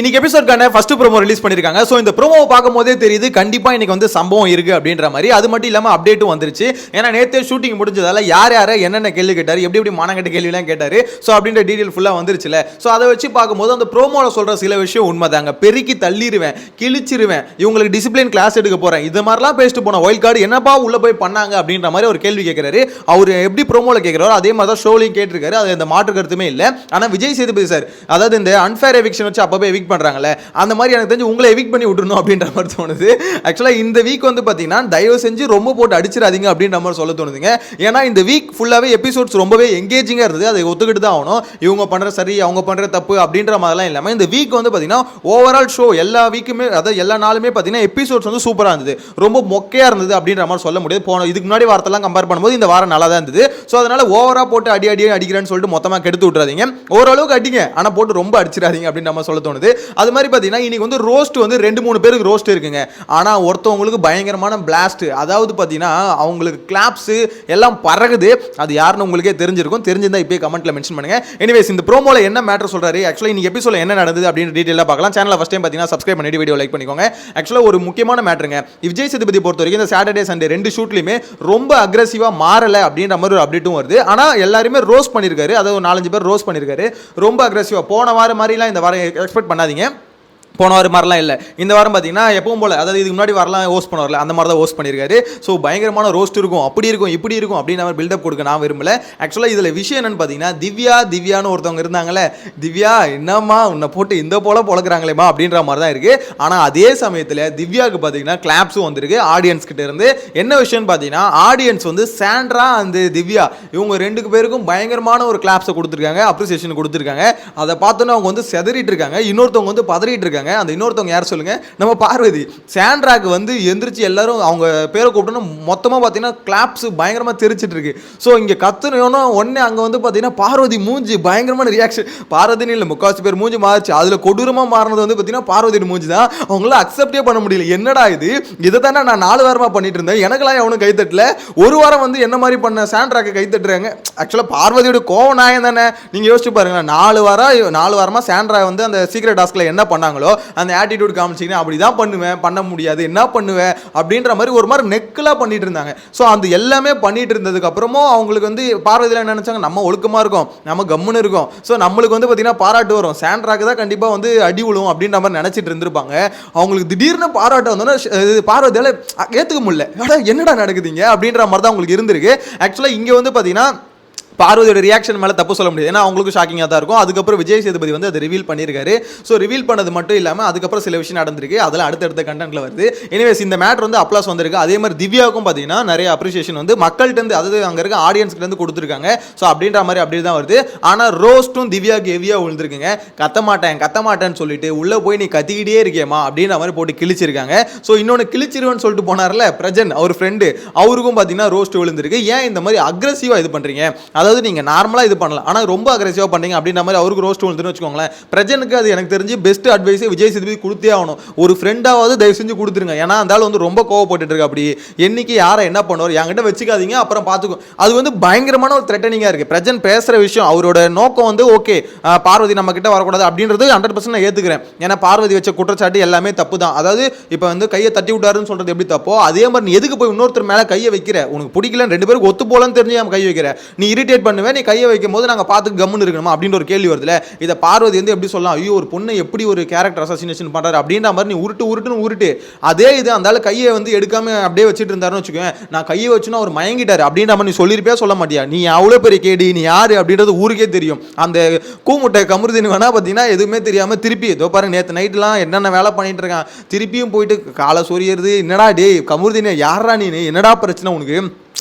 இன்னைக்கு எபிசோட்கான first promo release பண்ணிருக்காங்க. So இந்த ப்ரோமோ பார்க்கும்போதே தெரியுது கண்டிப்பா இன்னைக்கு வந்து சம்பவம் இருக்கு அப்படின்ற மாதிரி. அது மட்டும் இல்லாம அப்டேட்டும் வந்துருச்சு. ஏன்னா நேத்தே ஷூட்டிங் முடிஞ்சதால யார் என்னென்ன கேள்வி கேட்டாரு, எப்படி மானங்கட்ட கேள்வி எல்லாம் கேட்டாரு, சோ அப்படின்ற டீடைல் ஃபுல்லா வந்துருச்சுல. சோ அதை வச்சு பார்க்கும்போது அந்த ப்ரோமோல சொல்ற சில விஷயம் உண்மைதாங்க. பெருக்கி தள்ளிடுவேன், கிழிச்சிருவேன், இவங்களுக்கு டிசிப்ளின் கிளாஸ் எடுக்க போறேன், இது மாதிரிலாம் பேசிட்டு போன ஒயில்ட் கார்டு என்னப்பா உள்ள போய் பண்ணாங்க அப்படின்ற மாதிரி ஒரு கேள்வி கேட்கிறாரு. அவர் எப்படி ப்ரோமோல கேட்கிறாரோ அதே மாதிரி தான் ஷோலையும் கேட்டிருக்காரு. அது அந்த மாற்று கருத்துமே இல்ல. ஆனா விஜய் சேதுபதி சார் அதாவது இந்த அன்ஃபேர் எவிக்ஷன் வச்சு அப்பவே எவிக் பண்றாங்கல்ல, அந்த மாதிரி எனக்கு தெரிஞ்சு உங்களை எவிக் பண்ணி விட்டுறணும் அப்படின்ற மாதிரி தோணுது. ஆக்சுவலா இந்த வீக் வந்து பாத்தீங்கன்னா தயவு செஞ்சு ரொம்ப போட்டு அடிச்சிடாதீங்க அப்படின்ற மாதிரி சொல்ல தோணுதுங்க. ஏன்னா இந்த வீக் ஃபுல்லாவே எபிசோட்ஸ் ரொம்பவே எங்கேஜிங்கா இருந்தது. அதை ஒத்துக்கிட்டு தான் ஆகணும். இவங்க பண்ற சரி, அவங்க பண்ற தப்பு அப்படின்ற மாதிரிலாம் இல்லாம இந்த வீக் வந்து பாத்தீங்கன்னா ஓவரால் ஷோ எல்லா வீக்குமே, அதாவது எல்லா நாளுமே பாத்தீங்கன்னா எபிசோட்ஸ் வந்து சூப்பரா இருந்தது, ரொம்ப மொக்கையா இருந்தது அப்படின்ற மாதிரி சொல்ல முடியாது. போன இதுக்கு முன்னாடி வாரத்தெல்லாம் கம்பேர் பண்ணும்போது இந்த வாரம் நல்லா தான் இருந்தது. ஸோ அதனால ஓவரா போட்டு அடிக்கிறேன்னு சொல்லிட்டு மொத்தமாக கெடுத்து விட்டுறாதீங்க. ஓரளவுக்கு அடிங்க, ஆனால் போட்டு ரொம்ப அடிச்சிடாதீங்க அப்படின்னு நம்ம சொல்ல தோணுது. அது மாதிரி பார்த்தீங்கன்னா இன்னைக்கு வந்து ரோஸ்ட் வந்து 2-3 பேருக்கு ரோஸ்ட் இருக்குங்க. ஆனால் ஒருத்தவங்களுக்கு பயங்கரமான பிளாஸ்ட், அதாவது பார்த்தீங்கன்னா அவங்களுக்கு கிளாப்ஸ் எல்லாம் பறகுது. அது யாருன்னு உங்களுக்கே தெரிஞ்சிருக்கும். தெரிஞ்சிருந்தா இப்போயே கமெண்ட்ல மென்ஷன் பண்ணுங்க. எனிவேஸ் இந்த ப்ரோமோல என்ன மேட்டர் சொல்றாரு, ஆக்சுவலா இன்னைக்கு எபிசோட்ல என்ன நடந்தது அப்படின்னு டீடைலா பார்க்கலாம். சேனலை ஃபர்ஸ்ட் டைம் பார்த்தீங்கன்னா சப்ஸ்கிரைப் பண்ணிட்டு வீடியோ லைக் பண்ணிக்கோங்க. ஆக்சுவலா ஒரு முக்கியமான மேட்டருங்க. விஜய் சேதுபதி பொறுத்த வரைக்கும் இந்த சாட்டர்டே சண்டே 2 ஷூட்லயுமே ரொம்ப அக்ரெசிவா மாறல அப்படின்ற மாதிரி ஒரு அப்டேட்டும் வருது. ஆனா எல்லாருமே ரோஸ் பண்ணிருக்காரு, அதாவது 4-5 பேர் ரோஸ் பண்ணிருக்காரு ரொம்ப அக்ரெசிவா. போன வாரம் மாதிரிலாம் இந்த வாரம் எக்ஸ்பெக்ட் பண்ணாதீங்க. போன வாரம் மாதிரிலாம் இல்லை. இந்த வாரம் பார்த்தீங்கன்னா எப்பவும் போல, அதாவது இதுக்கு முன்னாடி வரலாம் ஹோஸ்ட் பண்ண வரல, அந்த மாதிரி தான் ஹோஸ்ட் பண்ணியிருக்காரு. ஸோ பயங்கரமான ரோஸ்ட் இருக்கும், அப்படி இருக்கும் இப்படி இருக்கும் அப்படின்னு அவர் பில்டப் கொடுக்க நான் விரும்பல. ஆக்சுவலாக இதில் விஷயம் என்னன்னு பார்த்தீங்கன்னா திவ்யான்னு ஒருத்தவங்க இருந்தாங்களே, திவ்யா என்னம்மா உன்னை போட்டு இந்த போல பொழக்கிறாங்களேம்மா அப்படின்ற மாதிரி தான் இருக்குது. ஆனால் அதே சமயத்தில் திவ்யாவுக்கு பார்த்தீங்கன்னா கிளாப்ஸும் வந்திருக்கு ஆடியன்ஸ் கிட்ட இருந்து. என்ன விஷயம்னு பார்த்தீங்கன்னா ஆடியன்ஸ் வந்து சாண்ட்ரா அந்த திவ்யா இவங்க 2 பேருக்கும் பயங்கரமான ஒரு கிளாப்ஸை கொடுத்துருக்காங்க, அப்ரிசியேஷன் கொடுத்துருக்காங்க. அதை பார்த்தோன்னா அவங்க வந்து செதறிட்டு இருக்காங்க, இன்னொருத்தவங்க வந்து பதறிட்டு இருக்காங்க. அந்த இன்னொருத்தவங்க யார் சொல்லுங்க, நம்ம பார்வதி. சாண்ட்ராக்கு வந்து எந்திரிச்சு எல்லாரும் அவங்க பேரை கூப்பிட்டோன்னு மொத்தமாக பார்த்தீங்கன்னா கிளாப்ஸ் பயங்கரமாக தெரிச்சிட்டு இருக்கு. ஸோ இங்கே கத்துனோன்னா உடனே அங்கே வந்து பார்த்தீங்கன்னா பார்வதி மூஞ்சி பயங்கரமான ரியாக்ஷன். பார்வதினு இல்லை, முக்காசி பேர் மூஞ்சி மாறிச்சு. அதில் கொடூரமாக மாறினது வந்து பார்த்தீங்கன்னா பார்வதி மூஞ்சி தான். அவங்களால அக்செப்டே பண்ண முடியல. என்னடா இது, இதை தானே நான் 4 வாரமாக பண்ணிட்டு இருந்தேன், எனக்கெல்லாம் எவனும் கைத்தட்டல. ஒரு வாரம் வந்து என்ன மாதிரி பண்ண சாண்ட்ராக்கு கைத்தட்டுறாங்க. ஆக்சுவலாக பார்வதியோட கோவ நாயம் தானே. நீங்கள் யோசிச்சு பாருங்க, 4 வாரமாக சாண்ட்ரா வந்து அந்த சீக்ரெட் டாஸ்க்ல என்ன பண்ணாங்களோ அந்த ஆட்டிடியூட் காமிச்சிங்கன்னா அப்படிதான் பண்ணுவேன், பண்ண முடியாது, என்ன பண்ணுவேன் அப்படின்ற மாதிரி ஒரு மாதிரி நெக்கலா பண்ணிட்டு இருந்தாங்க. ஸோ அந்த எல்லாமே பண்ணிட்டு இருந்ததுக்கு அப்புறமும் அவங்களுக்கு வந்து பார்வதியில் என்ன நினைச்சாங்க, நம்ம ஒழுக்கமா இருக்கோம், நம்ம கம்முன்னு இருக்கோம், ஸோ நம்மளுக்கு வந்து பார்த்தீங்கன்னா பாராட்டு வரும், சாண்ட்ராக்கு தான் கண்டிப்பாக வந்து அடி விழுவும் அப்படின்ற மாதிரி நினைச்சிட்டு இருந்திருப்பாங்க. அவங்களுக்கு திடீர்னு பாராட்டு வந்தோன்னா பார்வதியால் ஏற்றுக்க முடியல, என்னடா நடக்குதுங்க அப்படின்ற மாதிரி தான் அவங்களுக்கு இருந்திருக்கு. ஆக்சுவலாக இங்கே வந்து பார்த்தீங்கன்னா பார்வதியோட ரியாக்ஷன் மேலே தப்பு சொல்ல முடியாது, ஏன்னா அவங்களுக்கு ஷாக்கிங்காக தான் இருக்கும். அதுக்கப்புறம் விஜய் சேதுபதி வந்து அதை ரிவீல் பண்ணியிருக்காரு. ஸோ ரிவீல் பண்ணது மட்டும் இல்லாமல் அதுக்கப்புறம் சில விஷயம் நடந்திருக்கு, அதெல்லாம் அடுத்தடுத்த கண்டென்ட்ல வருது. எனிவேஸ் இந்த மேட்டர் வந்து அப்ளாஸ் வந்திருக்கு. அதே மாதிரி திவ்யாவுக்கும் பார்த்தீங்கன்னா நிறைய அப்ரிசியேஷன் வந்து மக்கள்கிட்ட, அதாவது அங்கே இருக்க ஆடியன்ஸ்கிட்ட கொடுத்துருக்காங்க. ஸோ அப்படின்ற மாதிரி அப்படி தான் வருது. ஆனால் ரோஸ்ட்டும் திவ்யாவுக்கு ஹெவியாக விழுந்திருக்குங்க. கத்த மாட்டேன்னு சொல்லிட்டு உள்ளே போய் நீ கத்திக்கிட்டே இருக்கியம்மா அப்படின்ற மாதிரி போட்டு கிழிச்சிருக்காங்க. ஸோ இன்னொன்று கிழிச்சிருவேன்னு சொல்லிட்டு போனார்ல பிரஜன், அவர் ஃப்ரெண்டு, அவருக்கும் பார்த்தீங்கன்னா ரோஸ்ட் விழுந்திருக்கு. ஏன் இந்த மாதிரி அக்ரெசிவாக இது பண்ணுறீங்க, அதாவது நீங்க நார்மலா இது பண்ணலாம், ஆனா ரொம்ப அக்ரெசிவா பண்ணீங்க அப்படின்ற மாதிரி அவருக்கு ரோஸ்ட் வந்துன்னு வச்சுக்கோங்களேன். பிரஜனுக்கு அது எனக்கு தெரிஞ்சு பெஸ்ட் அட்வைஸ் விஜய் சேதுபதி கொடுத்தே ஆகணும். ஒரு ஃப்ரெண்டாவது தயவு செஞ்சு கொடுத்துருங்க. ஏன்னா அந்த ஆள் வந்து ரொம்ப கோவப்பட்டு இருக்கு. அப்படி என்னைக்கு யாரை என்ன பண்ணுவார் என்கிட்ட வச்சுக்காதீங்க, அப்புறம் பார்த்துக்கும். அது வந்து பயங்கரமான ஒரு த்ரெட்டனிங்கா இருக்கு. பிரஜன் பேசுற விஷயம், அவரோட நோக்கம் வந்து ஓகே, பார்வதி நம்ம கிட்ட வரக்கூடாது அப்படின்றது 100% நான் ஏத்துக்கிறேன். ஏன்னா பார்வதி வச்ச குற்றச்சாட்டு எல்லாமே தப்பு தான். அதாவது இப்போ வந்து கையை தட்டி விட்டாருன்னு சொல்றது எப்படி தப்போ, அதே மாதிரி நீ எதுக்கு போய் இன்னொருத்தர் மேல கையை வைக்கிற, உனக்கு பிடிக்கல 2 பேருக்கு ஒத்து போலன்னு தெரிஞ்சு கை வைக்கிற, நீ இரிட்டேட் பண்ணுவேன், நீ கையை வைக்கும் போது நாங்கள் பார்த்து கம்முன்னு இருக்கணுமா அப்படின்ற ஒரு கேள்வி வருதுல. இதை பார்வதி வந்து எப்படி சொல்லலாம், ஐயோ ஒரு பொண்ணை எப்படி ஒரு கேரக்டர் அசாசினேஷன் பண்றாரு அப்படின்ற மாதிரி நீ உருட்டு. அதே இது அந்த கையை வந்து எடுக்காம அப்படியே வச்சுட்டு இருந்தாருன்னு வச்சுக்கோங்க, நான் கையை வச்சுன்னா அவர் மயங்கிட்டாரு அப்படின்ற மாதிரி நீ சொல்லிருப்பே சொல்ல மாட்டியா. நீ அவ்வளோ பெரிய கேடி, நீ யாரு அப்படின்றது ஊருக்கே தெரியும். அந்த கூமுட்டை கமருதின்னு வேணா பார்த்தீங்கன்னா எதுவுமே தெரியாம திருப்பி ஏதோ பாருங்க நேற்று நைட்லாம் என்னென்ன வேலை பண்ணிட்டு இருக்கான், திருப்பியும் போயிட்டு காலை சொரியறது. என்னடா டே கமருதினே, யாரா நீ, என்னடா பிரச்சனை உனக்கு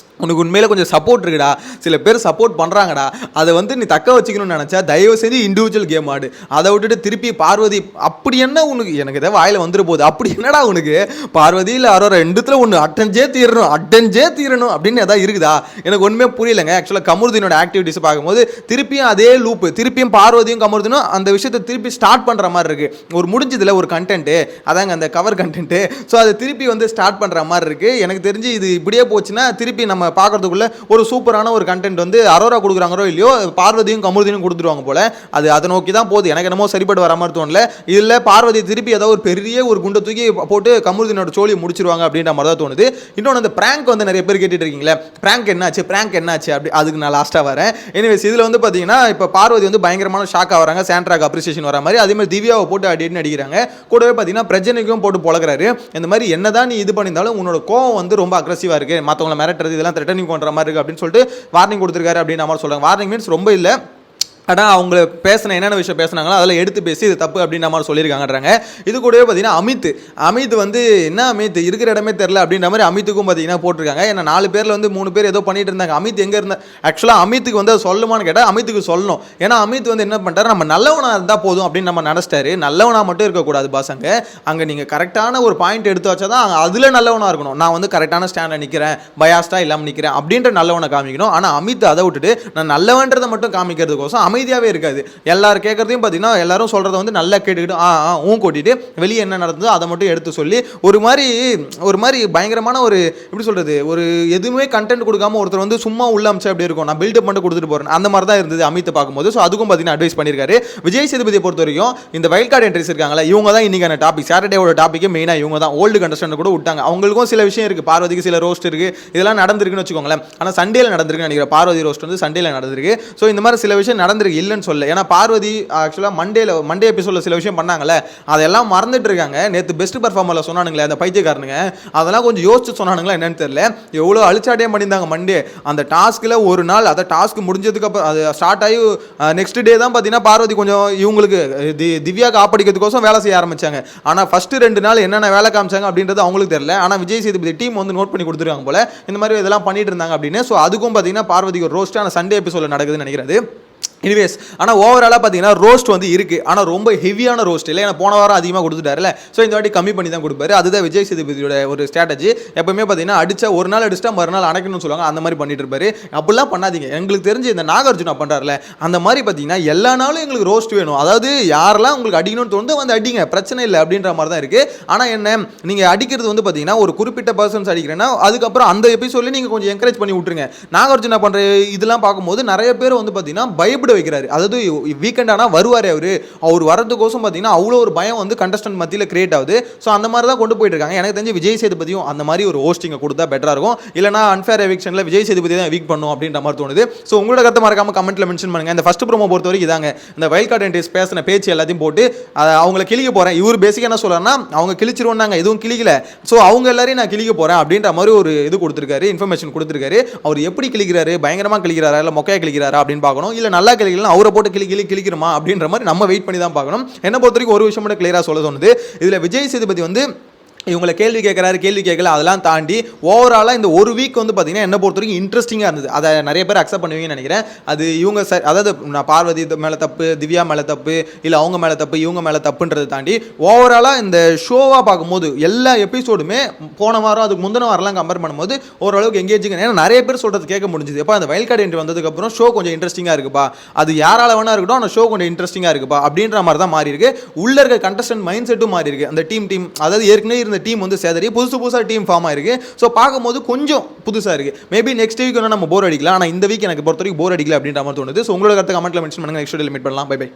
உண்மையில கொஞ்சம் சப்போர்ட் இருக்குடா, சில பேர் சப்போர்ட் பண்ணுறாங்கடா, அதை வந்து நீ தக்க வச்சுக்கணும்னு நினச்சா தயவு செஞ்சு இண்டிவிஜுவல் கேம் ஆடு. அதை விட்டுட்டு திருப்பி பார்வதி அப்படி என்ன உனக்கு, எனக்கு எதாவது வாயில் வந்துரு போகுது, அப்படி என்னடா உனக்கு பார்வதி இல்லை அரோரா 2த்துல ஒன்று அட்டென்ஜே தீரணும் அப்படின்னு எதாவது இருக்குதா, எனக்கு ஒன்றுமே புரியலைங்க. ஆக்சுவலாக கமருதீனோட ஆக்டிவிட்டிஸ் பார்க்கும்போது திருப்பியும் அதே லூப்பு, திருப்பியும் பார்வதியும் கமருதீனும் அந்த விஷயத்தை திருப்பி ஸ்டார்ட் பண்ணுற மாதிரி இருக்கு. ஒரு முடிஞ்சதில் ஒரு கண்டென்ட்டு, அதாங்க அந்த கவர் கண்டென்ட்டு. ஸோ அதை திருப்பி வந்து ஸ்டார்ட் பண்ணுற மாதிரி இருக்கு. எனக்கு தெரிஞ்சு இது இப்படியே போச்சுன்னா திருப்பி நம்ம பார்க்கறதுக்குள்ள ஒரு சூப்பரான ஒரு கண்டென்ட் வந்து அரோரா கொடுக்குறாங்களோ இல்லையோ பார்வதியும் கமருதீனும் கொடுத்துருவாங்க போல. அது அதை நோக்கி தான் போகுது. எனக்கு என்னமோ சரிப்பட்டு வர மாதிரி தோணல. இதில் பார்வதி திருப்பி ஏதாவது ஒரு பெரிய ஒரு குண்டை தூக்கி போட்டு கமருதீனோட சோழியை முடிச்சிருவாங்க அப்படின்ற மாதிரி தான் தோணுது. இன்னொன்று அந்த பிராங்க் வந்து நிறைய பேர் கேட்டுட்டு இருக்கீங்களே, பிராங்க் என்னாச்சு அப்படி, அதுக்கு நான் லாஸ்ட்டாக வரேன். எனிவேஸ் இதில் வந்து பார்த்தீங்கன்னா இப்போ பார்வதி வந்து பயங்கரமான ஷாக் ஆகிறாங்க, சாண்ட்ராக்கு அப்ரிசியேஷன் வர மாதிரி. அதே மாதிரி திவ்யாவை போட்டு அடின்னு அடிக்கிறாங்க. கூடவே பார்த்தீங்கன்னா பிரஜனைக்கும் போட்டு பொழக்கிறாரு. இந்த மாதிரி என்னதான் நீ இது பண்ணியிருந்தாலும் உன்னோட கோவம் வந்து ரொம்ப அக்ரெசிவாக இருக்குது, மற்றவங்களை மிரட்டுறது இதெல்லாம் த்ரெட்டனிங் பண்ணுற மாதிரி இருக்குது அப்படின்னு சொல்லிட்டு வார்னிங் கொடுத்துருக்காரு அப்படின்னு நம்ம சொல்கிறாங்க. வார்னிங் மீன்ஸ் ரொம்ப இல்லை, ஆனால் அவங்க பேசின என்னென்ன விஷயம் பேசுனாங்களோ அதில் எடுத்து பேசி இது தப்பு அப்படின்ற மாதிரி சொல்லியிருக்காங்கன்றாங்க. இது கூடவே பார்த்தீங்கன்னா அமித் வந்து என்ன அமித் இருக்கிற இடமே தெரில அப்படின்ற மாதிரி அமித்துக்கும் பார்த்தீங்கன்னா போட்டிருக்காங்க. ஏன்னா 4 பேரில் வந்து 3 பேர் ஏதோ பண்ணிட்டு இருந்தாங்க. அமித் எங்கே இருந்தால் ஆக்சுவலாக அமித்துக்கு வந்து சொல்லுமான்னு கேட்டால் அமித்துக்கு சொல்லணும். ஏன்னா அமித் வந்து என்ன பண்ணிட்டாரு, நம்ம நல்லவனாக இருந்தால் போதும் அப்படின்னு நம்ம நினச்சிட்டாரு. நல்லவனாக மட்டும் இருக்கக்கூடாது பாசங்க, அங்கே நீங்கள் கரெக்டான ஒரு பாயிண்ட் எடுத்து வச்சா தான் அதில் நல்லவனாக இருக்கணும். நான் வந்து கரெக்டான ஸ்டாண்டில் நிற்கிறேன், பயாஸ்டாக இல்லாமல் நிற்கிறேன் அப்படின்ற நல்லவனை காமிக்கணும். ஆனால் அமித் அதை விட்டுட்டு நான் நல்லவன்றதை மட்டும் காமிக்கிறதுக்கோசம் அமைதியாகவே இருக்காது. எல்லாரும் கேட்கறதையும் பார்த்தீங்கன்னா எல்லாரும் சொல்றதை வந்து நல்லா கேட்டுக்கிட்டு கூட்டிட்டு வெளியே என்ன நடந்ததோ அதை மட்டும் எடுத்து சொல்லி ஒரு மாதிரி பயங்கரமான ஒரு எப்படி சொல்றது, ஒரு எதுவுமே கண்டென்ட் கொடுக்காம ஒருத்தர் வந்து சும்மா உள்ள அமிச்சு அப்படி இருக்கும், நான் பில்டப் மட்டும் கொடுத்துட்டு போறேன் அந்த மாதிரி தான் இருந்தது அமித்தை பார்க்கும்போது. ஸோ அதுக்கும் பார்த்தீங்கன்னா அட்வைஸ் பண்ணியிருக்காரு. விஜய் சேதுபதியை பொறுத்த வரைக்கும் இந்த வைல்ட் கார்டு என்ட்ரிஸ் இருக்காங்களா, இவங்க தான் இன்னைக்கான டாபிக், சாட்டர்டேவோட டாபிக்கே மெயினாக இவங்க தான். ஓல்டு கண்டஸ்டன்ட் கூட விட்டாங்க, அவங்களுக்கும் சில விஷயம் இருக்கு, பார்வதிக்கு சில ரோஸ்ட் இருக்கு, இதெல்லாம் நடந்திருக்குன்னு வச்சுக்கோங்களேன். ஆனால் சண்டேல நடந்திருக்குன்னு நினைக்கிறேன், பார்வதி ரோஸ்ட் வந்து சண்டேல நடந்திருக்கு. ஸோ இந்த மாதிரி சில விஷயம் நடந்திருக்கு இல்லைன்னு சொல்ல. ஏன்னா பார்வதி ஆக்சுவலாக மண்டே எபிசோட்ல சில விஷயம் பண்ணாங்கல்ல, அதெல்லாம் மறந்துட்டு இருக்காங்க. நேற்று பெஸ்ட் பர்ஃபார்மர்ல சொன்னானுங்களே அந்த பைத்தியக்காரனுங்க, அதெல்லாம் கொஞ்சம் யோசிச்சு சொன்னானுங்களா என்னன்னு தெரியல. எவ்வளோ அழிச்சாட்டே பண்ணியிருந்தாங்க மண்டே அந்த டாஸ்கில். ஒரு நாள் அதை டாஸ்க் முடிஞ்சதுக்கு அப்புறம் அது ஸ்டார்ட் ஆகி நெக்ஸ்ட் டே தான் பார்த்தீங்கன்னா பார்வதி கொஞ்சம் இவங்களுக்கு திவ்யாவுக்கு ஆப்படிக்கிறதுக்கோசம் வேலை செய்ய ஆரம்பிச்சாங்க. ஆனால் ஃபர்ஸ்ட் 2 நாள் என்னென்ன வேலை காமிச்சாங்க அப்படின்றது அவங்களுக்கு தெரியல. ஆனால் விஜய் சேதுபதி டீம் வந்து நோட் பண்ணி கொடுத்துருக்காங்க போல இந்த மாதிரி இதெல்லாம் பண்ணிட்டு இருந்தாங்க அப்படின்னு. ஸோ அதுக்கும் பார்த்தீங்கன்னா பார்வதிக்கு ஒரு ரோஸ்டான சண்டே எபிசோட்ல நடக்குதுன்னு நினைக்கிறது. எனிவேஸ் ஆனால் ஓவராலாக பார்த்தீங்கன்னா ரோஸ்ட் வந்து இருக்குது, ஆனால் ரொம்ப ஹெவியான ரோஸ்ட் இல்லை. ஏன்னா போன வாரம் அதிகமாக கொடுத்துட்டாருல, ஸோ இந்த வாட்டி கம்மி பண்ணி தான் கொடுப்பாரு. அதுதான் விஜய் சேதுபதியோட ஒரு ஸ்ட்ராட்டஜி. எப்பவுமே பார்த்தீங்கன்னா அடிச்சா ஒரு நாள் அடிச்சுட்டா மறுநாள் அணைக்கணும்னு சொல்லுவாங்க, அந்த மாதிரி பண்ணிட்டு இருப்பாரு. அப்படிலாம் பண்ணாதீங்க. எங்களுக்கு தெரிஞ்சு இந்த நாகார்ஜுனா பண்ணுறாருல அந்த மாதிரி பார்த்தீங்கன்னா எல்லா நாளும் எங்களுக்கு ரோஸ்ட் வேணும். அதாவது யாரெல்லாம் உங்களுக்கு அடிக்கணும்னு தோணுது வந்து அடிங்க, பிரச்சனை இல்லை அப்படின்ற மாதிரி தான் இருக்குது. ஆனால் என்ன நீங்கள் அடிக்கிறது வந்து பார்த்தீங்கன்னா ஒரு குறிப்பிட்ட பர்சன்ஸ் அடிக்கிறேன்னா அதுக்கப்புறம் அந்த எபிசோட்லேயே நீங்கள் கொஞ்சம் என்கரேஜ் பண்ணி விட்டுருங்க. நாகார்ஜுனா பண்ணுற இதெல்லாம் பார்க்கும்போது நிறைய பேர் வந்து பார்த்தீங்கன்னா பயப்பட வைக்கிறாரு. அதாவது வீக்கெண்ட் ஆனால் வருவார், அவர் வரதுக்கோசம் பார்த்தீங்கன்னா அவ்வளோ ஒரு பயம் வந்து கண்டஸ்டன்ட் மத்தியில் கிரியேட் ஆகுது. ஸோ அந்த மாதிரி தான் கொண்டு போயிட்டு இருக்காங்க. எனக்கு தெரிஞ்சு விஜய் சேதுபதியும் அந்த மாதிரி ஒரு ஹோஸ்டிங்கை கொடுத்தா பெட்டராக இருக்கும். இல்லைனா அன்ஃபேர் எவிக்ஷனில் விஜய் சேதுபதி தான் வீக் பண்ணும் அப்படின்ற மாதிரி தோணுது. ஸோ உங்களோட கருத்தை மறக்காம கமெண்ட்ல மென்ஷன் பண்ணுங்க. இந்த ஃபர்ஸ்ட் ப்ரோமோ பொறுத்த வரைக்கும் இதாங்க, இந்த வைல்ட் கார்டு என்ட்ரிஸ் பேசின பேச்சு எல்லாத்தையும் போட்டு அவங்கள கிளிக்க போறேன். இவர் பேசிக்காக என்ன சொல்றாருன்னா அவங்க கிழிச்சிருவாங்க, எதுவும் கிளிக்கல, ஸோ அவங்க எல்லாரையும் நான் கிளிக்க போறேன் அப்படின்ற மாதிரி ஒரு இது கொடுத்துருக்காரு, இன்ஃபர்மேஷன் கொடுத்துருக்காரு. அவர் எப்படி கிளிக்கிறாரு, பயங்கரமாக கிளிக்கிறாரா இல்லை மொக்கையா கிளிக்கிறாரா அப்படின்னு பார்க்கணும். இல்லை நல்லா கிளிக்கலாம் அவரை போட்டு கிளிக்கிறோமா அப்படின்ற மாதிரி நம்ம வெயிட் பண்ணி தான் பார்க்கணும். என்ன பொறுத்த வரைக்கும் ஒரு விஷயம் மட்டும் கிளியரா சொல்ல தோணுது, இதுல விஜய் சேதுபதி வந்து இவங்களை கேள்வி கேட்குறாரு, கேள்வி கேட்கல, அதெல்லாம் தாண்டி ஓவராலாக இந்த ஒரு வீக் வந்து பார்த்தீங்கன்னா என்ன பொறுத்த வரைக்கும் இன்ட்ரெஸ்டிங்காக இருந்தது. அதை நிறைய பேர் அக்செப்ட் பண்ணுவீங்கன்னு நினைக்கிறேன். அது இவங்க அதாவது நான் பார்வதி மேலே தப்பு, திவ்யா மேலே தப்பு, இல்லை அவங்க மேலே தப்பு, இவங்க மேலே தப்புன்றதை தாண்டி ஓவராலாக இந்த ஷோவாக பார்க்கும்போது எல்லா எபிசோடுமே போன வாரம் அதுக்கு முந்தின வாரம்லாம் கம்பேர் பண்ணும்போது ஓரளவுக்கு எங்கேஜிங். ஏன்னா நிறைய பேர் சொல்கிறது கேட்க முடிஞ்சுது, எப்போ அந்த வைல்ட் கார்டு என்ட்ரி வந்ததுக்கப்புறம் ஷோ கொஞ்சம் இன்ட்ரெஸ்டிங்காக இருக்குப்பா, அது யாரால வேணா இருக்கட்டும் அந்த ஷோ கொஞ்சம் இன்ட்ரெஸ்டிங்காக இருக்குப்பா அப்படின்ற மாதிரி தான் மாறி இருக்கு. உள்ள இருக்க கண்டஸ்டன்ட் மைண்ட் செட்டும் மாறி இருக்கு. அந்த டீம் அதாவது ஏற்கனவே இந்த டீம் வந்து சேதறி புதுசா டீம் ஃபார்ம் ஆயிருக்கு. ஸோ பார்க்கும்போது கொஞ்சம் புதுசாக இருக்கு. மேபி நெக்ஸ்ட் வீக் நம்ம போர் அடிக்கலாம், ஆனால் இந்த வீக் எனக்கு பொறுத்த வரைக்கும் போர் அடிக்கல அப்படின்ற மாதிரி தோணுது. ஸோ உங்களோட கருத்தை கமெண்ட்ல மென்ஷன் பண்ணுங்க. நெக்ஸ்ட் வீடியோல மீட் பண்ணலாம். Bye by.